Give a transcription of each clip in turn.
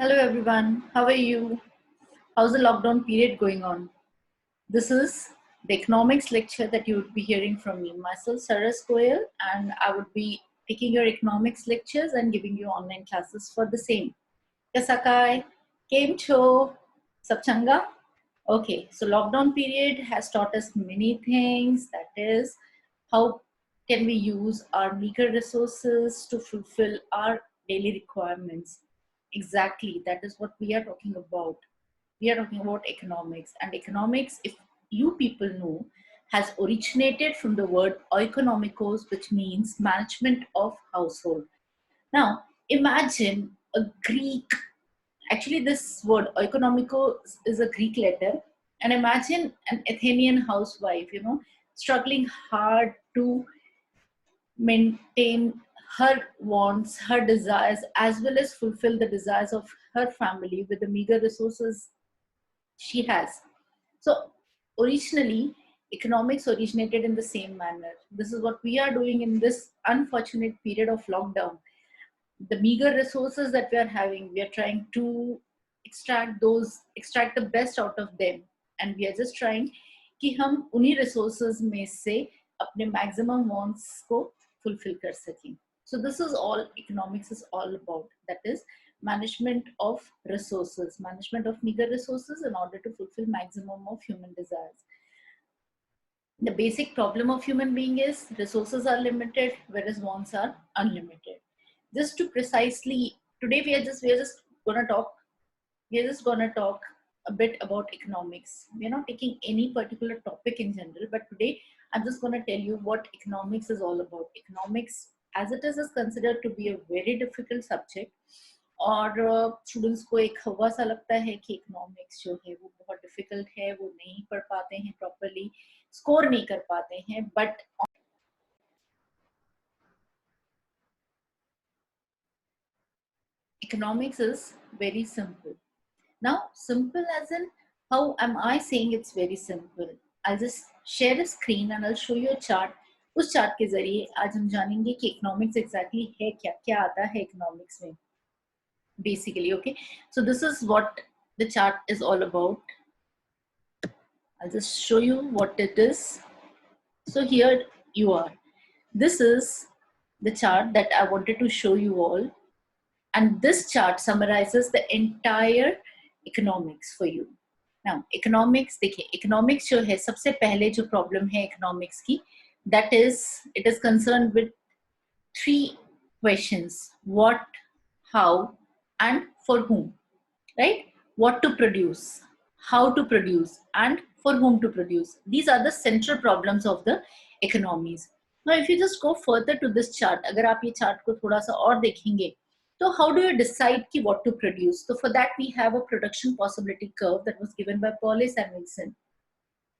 Hello everyone, how are you? How's the lockdown period going on? This is the economics lecture that you would be hearing from me, myself Saras Goyal, and I would be taking your economics lectures and giving you online classes for the same. Kasakai, Kem Cho, Sapchanga. Okay, so lockdown period has taught us many things. That is, how can we use our meager resources to fulfill our daily requirements? Exactly, that is what we are talking about. We are talking about economics, and economics, if you people know, has originated from the word oikonomikos, which means management of household. Now, imagine a Greek, actually, this word oikonomiko is a Greek letter, and imagine an Athenian housewife, struggling hard to maintain her wants, her desires, as well as fulfill the desires of her family with the meager resources she has. So, originally, economics originated in the same manner. This is what we are doing in this unfortunate period of lockdown. The meager resources that we are having, we are trying to extract the best out of them, and we are just trying कि हम उन्हीं resources में से अपने maximum wants को fulfill कर सकें. So this is all economics is all about. That is management of resources, management of meager resources in order to fulfill maximum of human desires. The basic problem of human being is resources are limited, whereas wants are unlimited. Just to precisely, today we are just gonna talk a bit about economics. We are not taking any particular topic in general, but today I'm just gonna tell you what economics is all about. Economics, as it is considered to be a very difficult subject, और students को एक हवा सा लगता है कि economics जो है वो बहुत डिफिकल्ट है, वो नहीं पढ़ पाते हैं प्रॉपरली, स्कोर नहीं कर पाते हैं. But economics is very simple. Now, simple as in, how am I saying it's very simple? I'll just share a screen and I'll show you a chart. उस चार्ट के जरिए आज हम जानेंगे कि इकोनॉमिक्स एग्जैक्टली है क्या, क्या आता है इकोनॉमिक्स में basically. Okay, so this is what the chart is all about. I'll just show you what it is. So here you are. This is the chart that I wanted to show you all. And this chart summarizes the entire economics for you. Now, economics, देखिए, economics जो है, सबसे पहले जो problem है economics की, that is, it is concerned with three questions: what, how, and for whom, right? What to produce, how to produce, and for whom to produce. These are the central problems of the economies. Now, if you just go further to this chart, अगर आप ये chart को थोड़ा सा और देखेंगे, so how do you decide ki what to produce? So for that we have a production possibility curve that was given by Paulis and Wilson.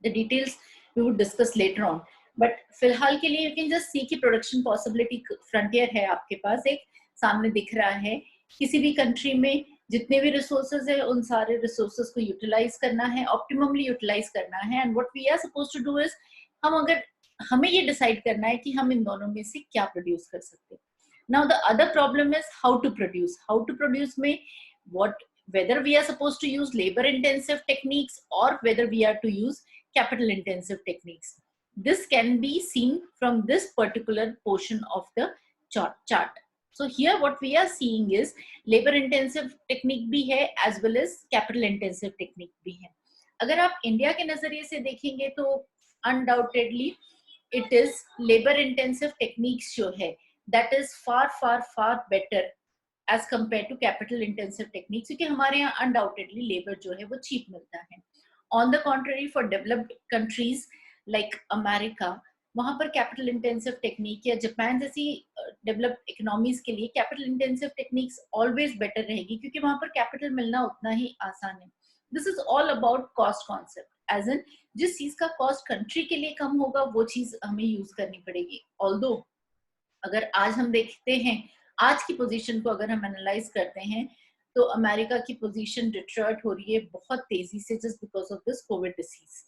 The details we would discuss later on. But फिलहाल के लिए you can just see कि production possibility frontier है आपके पास, एक सामने दिख रहा है. किसी भी country में जितने भी resources है, उन सारे resources को utilize करना है, optimally utilize करना है. And what we are supposed to do is, हमें ये decide करना है कि हम इन दोनों में से क्या produce कर सकते हैं. Now the other problem is how to produce. How to produce में whether we are supposed to use labor intensive techniques or whether we are to use capital intensive techniques. This can be seen from this particular portion of the chart. So here what we are seeing is labor intensive technique भी है as well as capital intensive technique भी है. अगर आप India के नजरिए से देखेंगे तो undoubtedly it is labor intensive techniques जो है, that is far better as compared to capital intensive techniques, क्योंकि हमारे यहाँ undoubtedly labor जो है वो cheap मिलता है. On the contrary, for developed countries like America, वहाँ पर capital intensive technique या जापान जैसी developed economies के लिए capital intensive techniques always better रहेगी, क्योंकि वहाँ पर capital मिलना उतना ही आसान है. This is all about cost concept, as in जिस चीज का cost country के लिए कम होगा वो चीज हमें use करनी पड़ेगी. Although अगर आज हम देखते हैं, आज की पोजीशन को अगर हम एनालाइज करते हैं, तो अमेरिका की पोजीशन डिट्रॉइट हो रही है बहुत तेजी से just because of this COVID disease.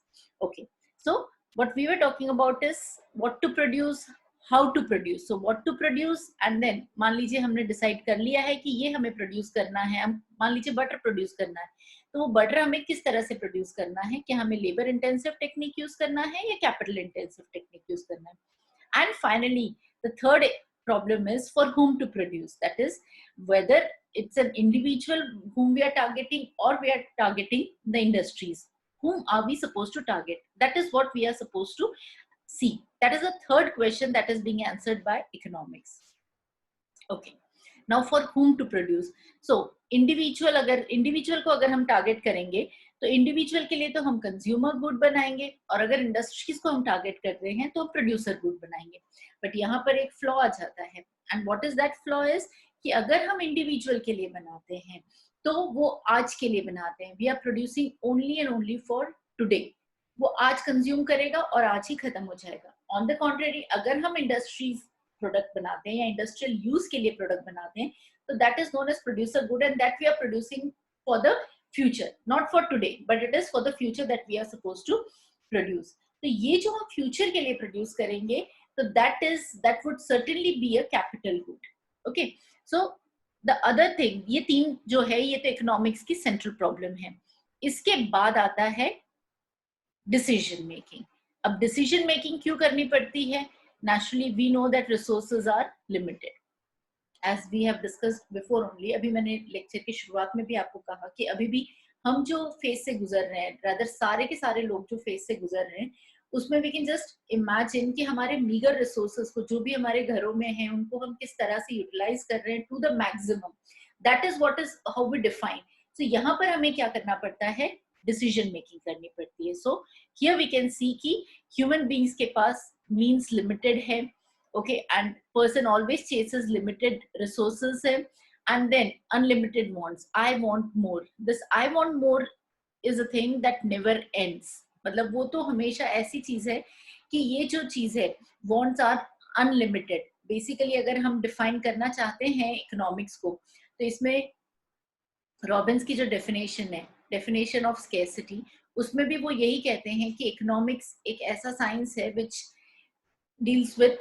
Okay, so what we were talking about is what to produce, how to produce, so what to produce, and then मान लीजिए हमने डिसाइड कर लिया है कि ये हमें प्रोड्यूस करना है, हम मान लीजिए बटर प्रोड्यूस करना है, तो वो बटर हमें किस तरह से प्रोड्यूस करना है, क्या हमें लेबर इंटेंसिव टेक्निक यूज करना है या कैपिटल इंटेंसिव टेक्निक यूज करना है। And finally the third problem is for whom to produce, that is whether it's an individual whom we are targeting or we are targeting the industries. Whom are we supposed to target? That is what we are supposed to see. That is the third question that is being answered by economics. Okay, now for whom to produce, so individual, अगर individual को अगर हम target करेंगे तो individual के लिए तो हम consumer good बनाएंगे, और अगर industries को हम target कर रहे हैं तो producer good बनाएंगे. But यहाँ पर एक flaw आ जाता है, and what is that flaw is कि अगर हम individual के लिए बनाते हैं तो वो आज के लिए बनाते हैं, we are producing only and only for today, वो आज consume करेगा और आज ही खत्म हो जाएगा. On the contrary, अगर हम industries प्रोडक्ट बनाते हैं या इंडस्ट्रियल यूज के लिए प्रोडक्ट बनाते हैं तो that is known as producer good, and that we are producing for the future, not for today but it is for the future that we are suppose to produce. तो ये जो हम future के लिए produce करेंगे तो that would certainly be a capital good. Okay, so the other thing, ये तीन जो है ये तो इकोनॉमिक्स की सेंट्रल प्रॉब्लम है. इसके बाद आता है डिसीजन मेकिंग. अब डिसीजन मेकिंग क्यों करनी पड़ती है? Naturally, we know that resources are limited, as we have discussed before only. अभी मैंने लेक्चर की शुरुआत में भी आपको कहा कि अभी भी हम जो फेज से गुजर रहे हैं, rather सारे के सारे लोग जो फेज से गुजर रहे हैं, उसमें we can just imagine कि हमारे meager resources को, जो भी हमारे घरों में हैं, उनको हम किस तरह से यूटिलाइज कर रहे हैं to the maximum. That is what is how we define. So यहाँ पर हमें क्या करना पड़ता है? डिसीजन मेकिंग करनी पड़ती है. So here we can see कि human beings के पास means limited है, okay, and person always chases limited resources है, and then unlimited wants. I want more. This I want more is a thing that never ends. मतलब वो तो हमेशा ऐसी चीज है कि ये जो चीज है wants are unlimited. Basically अगर हम define करना चाहते हैं इकोनॉमिक्स को तो इसमें रॉबिन्स की जो डेफिनेशन है, डेफिनेशन ऑफ स्केर्सिटी, उसमें भी वो यही कहते हैं कि इकोनॉमिक्स एक ऐसा साइंस है which deals with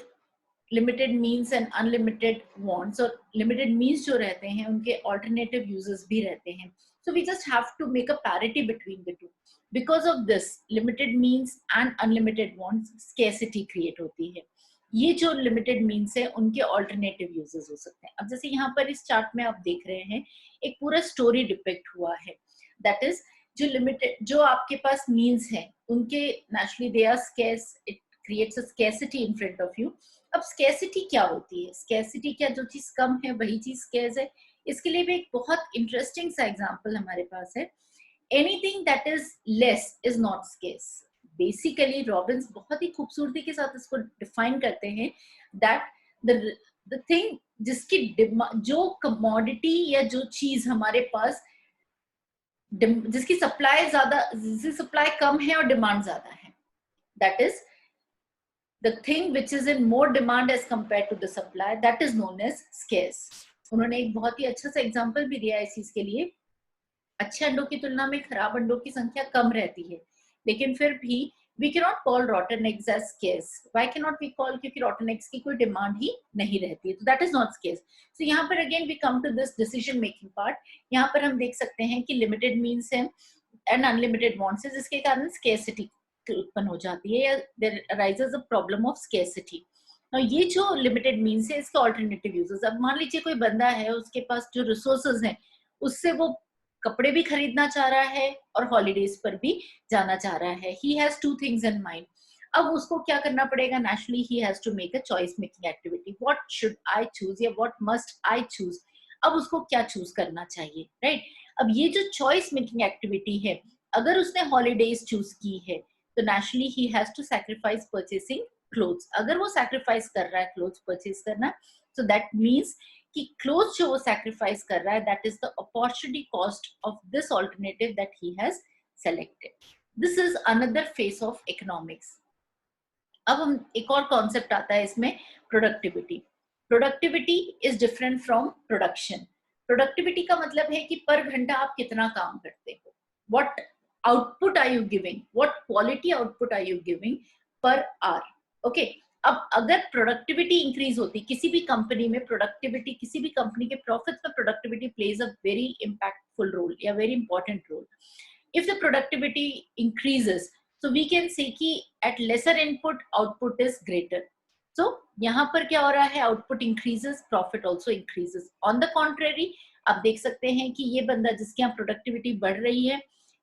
limited means and unlimited wants, और limited means जो रहते हैं उनके alternative uses भी रहते हैं. So we just have to make a parity between the two. Because of this limited means and unlimited wants, scarcity create होती है. ये जो limited means है उनके alternative uses हो सकते हैं. अब जैसे यहाँ पर इस चार्ट में आप देख रहे हैं एक पूरा स्टोरी डिपिक्ट हुआ है. That is जो limited, जो आपके पास means है उनके naturally they are scarce, it creates a scarcity in front of you. अब scarcity क्या होती है? Scarcity क्या, जो चीज कम है वही चीज scarce है? इसके लिए भी एक बहुत इंटरेस्टिंग सा एग्जांपल हमारे पास है. Anything that is less is not scarce. Basically Robins बहुत ही खूबसूरती के साथ इसको डिफाइन करते हैं that the thing जिसकी जो कमोडिटी या जो चीज हमारे पास जिसकी सप्लाई ज्यादा, जिसकी सप्लाई कम है और डिमांड ज्यादा है, that is the thing which is in more demand as compared to the supply, that is known as scarce. उन्होंने एक बहुत ही अच्छा सा एग्जांपल भी दिया है इस चीज के लिए. अच्छे अंडों की तुलना में खराब अंडों की संख्या कम रहती है, लेकिन फिर भी we cannot call rotten eggs as scarce. Why cannot we call? क्योंकि rotten eggs की कोई डिमांड ही नहीं रहती है, तो that is not scarce. So यहाँ पर again we come to this decision making part. यहाँ पर हम देख सकते हैं कि limited means है and unlimited wants है, जिसके कारण scarcity उत्पन्न हो जाती है, या there arises a problem of scarcity. Now ये जो limited means है इसके alternative uses. अब मान लीजिए कोई बंदा है, उसके पास जो resources हैं उससे वो कपड़े भी खरीदना चाह रहा है और हॉलीडेज पर भी जाना चाह रहा है. He has two things in mind. अब उसको क्या करना पड़ेगा? Naturally he has to make a choice making activity. What should I choose या what must I choose? अब उसको क्या चूज करना चाहिए, राइट? अब ये जो चॉइस मेकिंग एक्टिविटी है, अगर उसने हॉलीडेज चूज की है तो naturally he has to sacrifice purchasing clothes. अगर वो sacrifice कर रहा है clothes purchase करना, so that means कि क्लोथ जो वो सैक्रिफाइस कर रहा है, that is the opportunity cost of this alternative that he has selected. This is another face of economics. अब हम एक और कॉन्सेप्ट आता है इसमें, productivity. Productivity is different from production. Productivity का मतलब है कि पर घंटा आप कितना काम करते हो, what output are you giving, what quality output are you giving per hour. Okay, अब अगर प्रोडक्टिविटी इंक्रीज होती किसी भी कंपनी में, प्रोडक्टिविटी किसी भी कंपनी के प्रॉफिट में productivity plays a very impactful role या very important role. If the productivity increases, so we can say कि at lesser input output is greater. So यहाँ पर क्या हो रहा है, output increases, profit also increases. On the contrary, आप देख सकते हैं कि ये बंदा जिसके यहाँ productivity बढ़ रही है,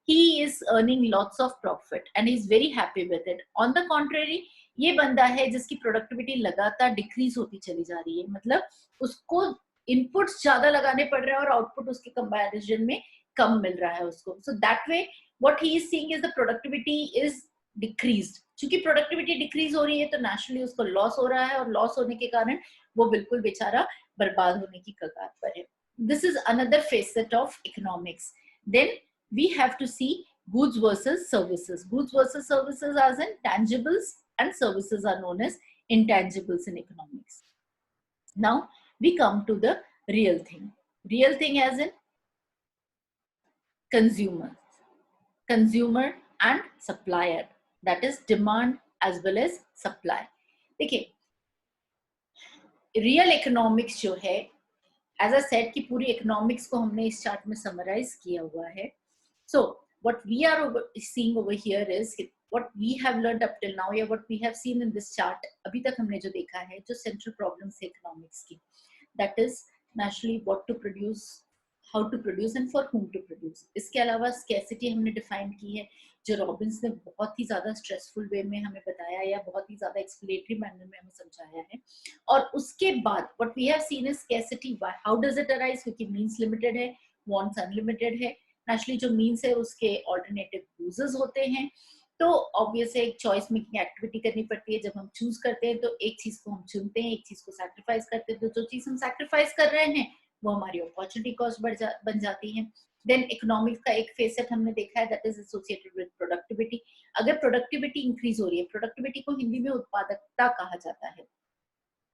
he is earning lots of profit and he is very happy with it. On the contrary, ये बंदा है जिसकी productivity लगातार decrease होती चली जा रही है, मतलब उसको inputs ज्यादा लगाने पड़ रहे हैं और output उसके comparison में कम मिल रहा है उसको. So that way what he is seeing is the productivity is decreased. क्योंकि प्रोडक्टिविटी डिक्रीज हो रही है तो नेचुरली उसको लॉस हो रहा है और लॉस होने के कारण वो बिल्कुल बेचारा बर्बाद होने की कगार पर है. This is another facet of economics. Then we have to see goods versus services. Goods versus services as in tangibles and services are known as intangibles in economics. Now we come to the real thing. Real thing as in consumer and supplier, that is demand as well as supply. देखिए real economics जो है, as a said कि पूरी economics को हमने इस chart में summarise किया हुआ है. So what we are seeing over here is what we have learned up till now या what we have seen in this chart, अभी तक हमने जो देखा है, जो सेंट्रल प्रॉब्लम्स है इकोनॉमिक्स की, that is naturally what to produce, how to produce and for whom to produce. इसके अलावा scarcity हमने डिफाइन की है, जो रॉबिन्स ने बहुत ही ज्यादा स्ट्रेसफुल वे में हमें बताया या बहुत ही ज्यादा एक्सप्लेनेटरी मैनर में हमें समझाया है. और उसके बाद what we have seen is scarcity. How does it arise? क्योंकि मीन्स लिमिटेड है, wants अनलिमिटेड है. नेचुरली जो मीन्स है उसके ऑल्टरनेटिव यूजेस होते हैं, तो ऑब्वियस है एक चॉइस मेकिंग एक्टिविटी करनी पड़ती है. जब हम चूज करते हैं तो एक चीज को हम चुनते हैं, एक चीज को सैक्रिफाइस करते हैं. तो जो चीज हम सैक्रिफाइस कर रहे हैं वो हमारी अपॉर्चुनिटी कॉस्ट बन जाती है. देन इकोनॉमिक्स का एक फेसेट हमने देखा है, that is associated with productivity. अगर प्रोडक्टिविटी इंक्रीज हो रही है, प्रोडक्टिविटी को हिंदी में उत्पादकता कहा जाता है.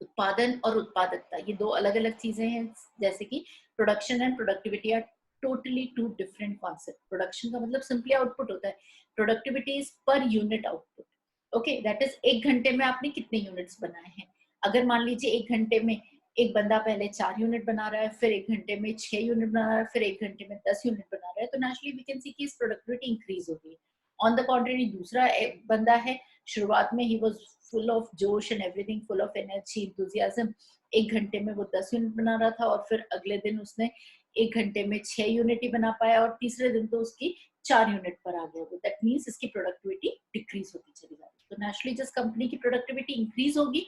उत्पादन और उत्पादकता ये दो अलग अलग चीजें हैं. जैसे कि production and productivity are totally two different concept. Production का मतलब सिंपली आउटपुट होता है, productivity is per unit output. Okay, that is एक घंटे में आपने कितने यूनिट्स बनाए हैं. अगर मान लीजिए एक घंटे में एक बंदा पहले 4 यूनिट बना रहा है, फिर एक घंटे में 6 यूनिट बना रहा है, फिर एक घंटे में 10 यूनिट बना रहा है, तो नेचुरली वी कैन सी कि इस प्रोडक्टिविटी इंक्रीज हो रही है. ऑन द कॉन्ट्रेरी दूसरा बंदा है, शुरुआत में ही वाज फुल ऑफ जोश and everything, full of energy, enthusiasm. एक घंटे में वो 10 यूनिट बना रहा था और फिर अगले दिन उसने एक घंटे में 6 यूनिट ही बना पाया और तीसरे दिन तो उसकी 4 यूनिट पर आ गया वो. दैट मीन्स इसकी प्रोडक्टिविटी डिक्रीज होती चली जा रही है. तो नेचुरली जिस कंपनी की प्रोडक्टिविटी इंक्रीज होगी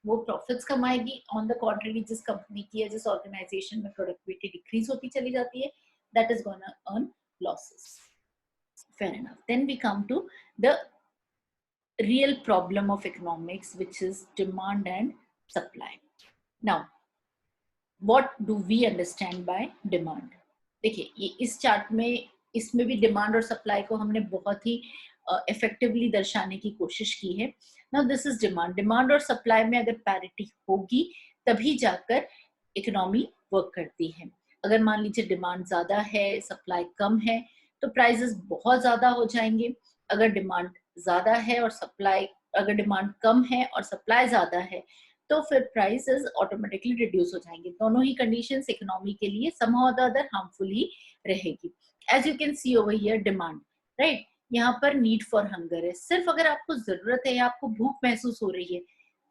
वो प्रॉफिट्स कमाएगी. ऑन द कॉन्ट्रेरी जिस कंपनी की या जिस ऑर्गेनाइजेशन में प्रोडक्टिविटी डिक्रीज होती चली जाती है, that is gonna earn losses. Fair enough. Then we come to the real problem of economics, which is demand and supply. Now, what do we understand by demand? देखिए ये इस chart में, इसमें भी डिमांड और सप्लाई को हमने बहुत ही इफेक्टिवली दर्शाने की कोशिश की है. Now this is demand. Demand और सप्लाई में अगर पैरिटी होगी तभी जाकर इकोनॉमी वर्क करती है. अगर मान लीजिए डिमांड ज्यादा है, सप्लाई कम है, तो प्राइसेस बहुत ज्यादा हो जाएंगे. अगर डिमांड ज्यादा है और सप्लाई, अगर डिमांड कम है और सप्लाई ज्यादा है, तो फिर प्राइसेस ऑटोमेटिकली रिड्यूस हो जाएंगे. दोनों ही कंडीशंस इकोनॉमी के लिए somehow or the other harmful ही रहेगी. As you can see over here demand, right, यहाँ पर नीड फॉर हंगर है. सिर्फ अगर आपको जरूरत है या आपको भूख महसूस हो रही है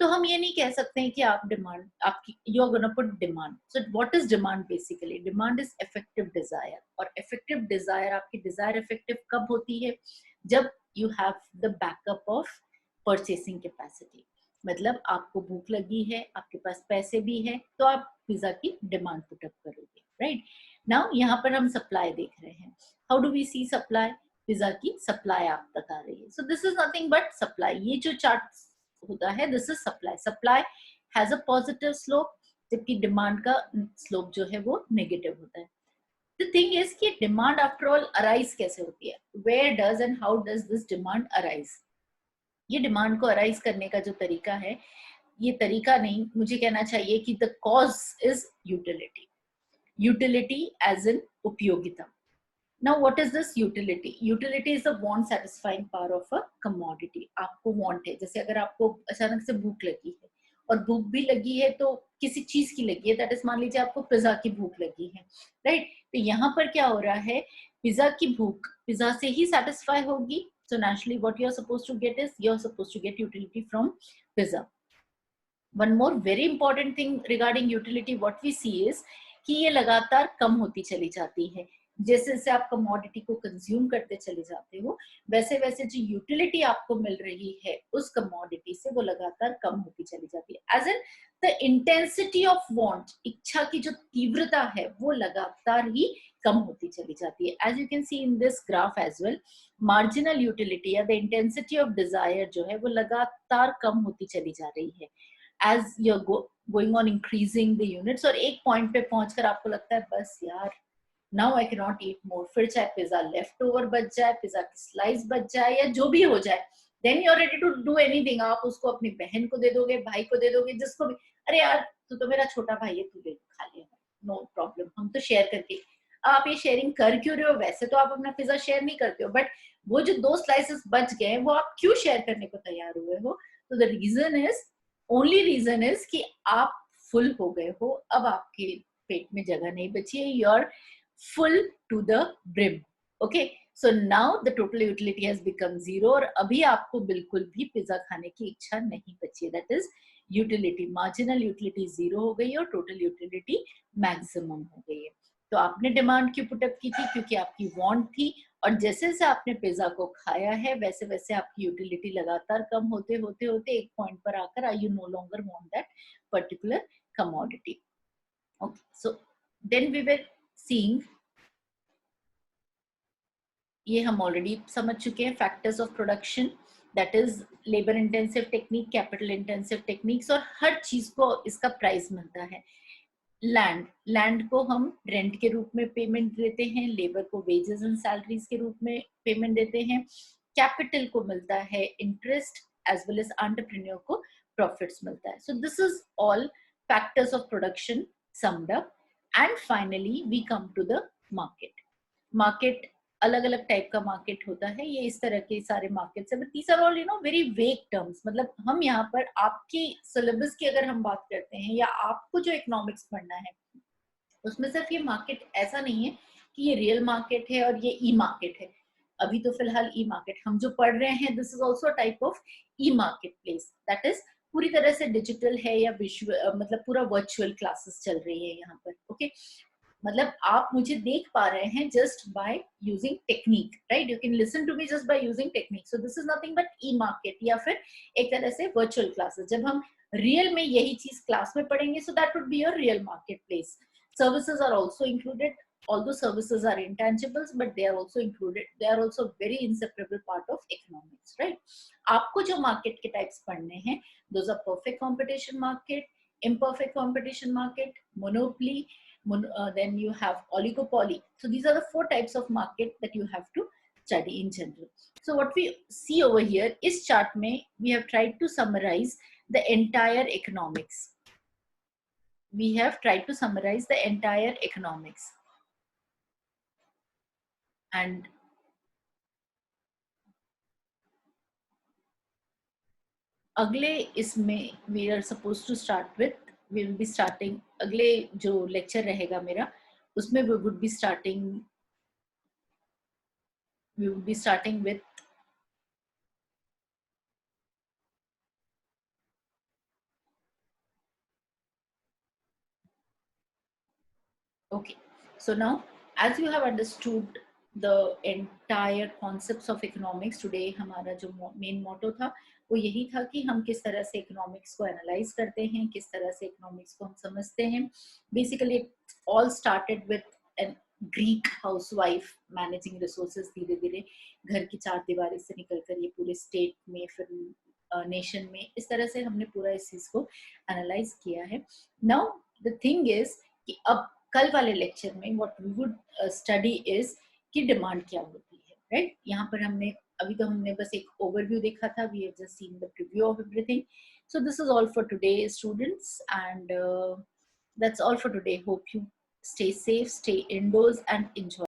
तो हम ये नहीं कह सकते हैं कि आप डिमांड, आपकी you are gonna put demand. So what is demand? Basically demand is effective desire. और इफेक्टिव डिजायर, आपकी डिजायर इफेक्टिव कब होती है? जब you have the backup of purchasing capacity. मतलब आपको भूख लगी है, आपके पास पैसे भी है, तो आप पिज्जा की डिमांड पुटअप करोगे, राइट. नाउ यहाँ पर हम सप्लाई देख रहे हैं. How do we see supply? Pizza की सप्लाई आप तक आ रही है. So this is nothing but supply. ये जो चार्ट होता है, this is supply. Supply has a positive slope, जबकि डिमांड का स्लोप जो है वो नेगेटिव होता है. द थिंग इज कि डिमांड आफ्टर ऑल अराइज कैसे होती है? Where does and how does this demand arise? ये डिमांड को अराइज करने का जो तरीका है, ये तरीका नहीं, मुझे कहना चाहिए कि the cause is utility. Utility as in उपयोगिता. Now what is this utility? Utility is the want satisfying power of a commodity. आपको want है, जैसे अगर आपको अचानक से भूख लगी है और भूख भी लगी है तो किसी चीज की लगी है, दैट इज मान लीजिए आपको पिज्जा की भूख लगी है, राइट? तो यहाँ पर क्या हो रहा है, पिज्जा की भूख पिज्जा से ही सेटिस्फाई होगी. So naturally what you are supposed to get is you are supposed to get utility from pizza. One more very important thing regarding utility what we see is कि ये लगातार कम होती चली जाती है. जैसे जैसे आप कमोडिटी को कंज्यूम करते चले जाते हो, वैसे वैसे जो यूटिलिटी आपको मिल रही है उस कमोडिटी से वो लगातार कम होती चली जाती है. As in the intensity of want, इच्छा की जो तीव्रता है वो लगातार ही कम होती चली जाती है. As you can see in this graph as well, marginal utility या द इंटेंसिटी ऑफ डिजायर जो है वो लगातार कम होती चली जा रही है as you're going on increasing the units. और एक पॉइंट पे पहुंचकर आपको लगता है बस यार now I cannot eat more, फिर चाहे पिज्जा लेफ्ट ओवर बच जाए, पिज्जा की स्लाइस बच जाए या जो भी हो जाए, then you're ready to do anything. आप उसको अपनी बहन को दे दोगे, भाई को दे दोगे, जिसको भी, अरे यार तू तो मेरा छोटा भाई है, तू ले खा ले, नो प्रॉब्लम, हम तो शेयर करके. आप ये शेयरिंग कर क्यों रहे हो? वैसे तो आप अपना पिज्जा शेयर नहीं करते हो, बट वो जो 2 स्लाइसेस बच गए वो आप क्यों शेयर करने को तैयार हुए हो? तो the reason is, only reason is कि आप फुल हो गए हो, अब आपके पेट में जगह नहीं बची है, you are full to the brim. Okay, so now the total utility has become 0 और अभी आपको बिल्कुल भी पिज्जा खाने की इच्छा नहीं बची है. That is utility, marginal utility 0 हो गई और टोटल यूटिलिटी मैक्सिमम हो गई है. तो आपने डिमांड क्यों पुटअप की थी? क्योंकि आपकी वांट थी, और जैसे जैसे आपने पिज्जा को खाया है वैसे वैसे आपकी यूटिलिटी लगातार कम होते होते होते एक पॉइंट पर आकर you no longer want that particular commodity. Okay, so then we were seeing, ये हम ऑलरेडी समझ चुके हैं, factors of production, that is labour intensive technique, capital intensive techniques, और हर चीज को इसका प्राइस मिलता है. लैंड को हम रेंट के रूप में पेमेंट देते हैं, लेबर को वेजेस एंड सैलरीज के रूप में पेमेंट देते हैं, कैपिटल को मिलता है interest, as well as entrepreneur को प्रॉफिट्स मिलता है. So this is all factors of production summed up. And finally we come to the market. Market अलग अलग टाइप का मार्केट होता है, ये इस तरह के सारे मार्केट्स है, but these are all very vague terms. मतलब हम यहाँ पर आपकी सिलेबस की अगर हम बात करते हैं या आपको जो इकोनॉमिक्स पढ़ना है उसमें सिर्फ ये मार्केट ऐसा नहीं है कि ये रियल मार्केट है और ये ई मार्केट है. अभी तो फिलहाल ई मार्केट हम जो पढ़ रहे हैं, this is also type of E market place, that is पूरी तरह से डिजिटल है या विजुअल, मतलब पूरा वर्चुअल क्लासेस चल रही है यहाँ पर. ओके, मतलब आप मुझे देख पा रहे हैं just by using technique, right? You can listen to me just by using technique. So this is nothing but e market या फिर एक तरह से वर्चुअल क्लासेस. जब हम रियल में यही चीज क्लास में पढ़ेंगे, so that would be your real market place. Services are also included, although services are intangibles, but they are also included. They are also very inseparable part of economics, right? आपको जो market के types पढ़ने हैं, those are perfect competition market, imperfect competition market, monopoly, then you have oligopoly. So these are the 4 types of market that you have to study in general. So what we see over here is chart में we have tried to summarize the entire economics. We have tried to summarize the entire economics. And अगले इसमें we are supposed to start with, we will be starting, अगले जो lecture रहेगा मेरा उसमें we would be starting with okay. So now as you have understood the entire concepts of economics, today हमारा जो main motto था वो यही था कि हम किस तरह से इकोनॉमिक्स को एनालाइज करते हैं, किस तरह से इकोनॉमिक्स को हम समझते हैं. Basically all started with an Greek housewife managing resources. धीरे धीरे घर की 4 दीवारी से निकलकर ये पूरे स्टेट में, फिर नेशन में, इस तरह से हमने पूरा इस चीज को एनालाइज किया है. नाउ द थिंग इज कि अब कल वाले लेक्चर में what we would study is कि डिमांड क्या होती है, राइट? यहाँ पर हमने अभी तो हमने बस एक ओवरव्यू देखा था, we have just seen the preview of everything. So this is all for today students, and that's all for today. Hope you stay safe, stay indoors and enjoy.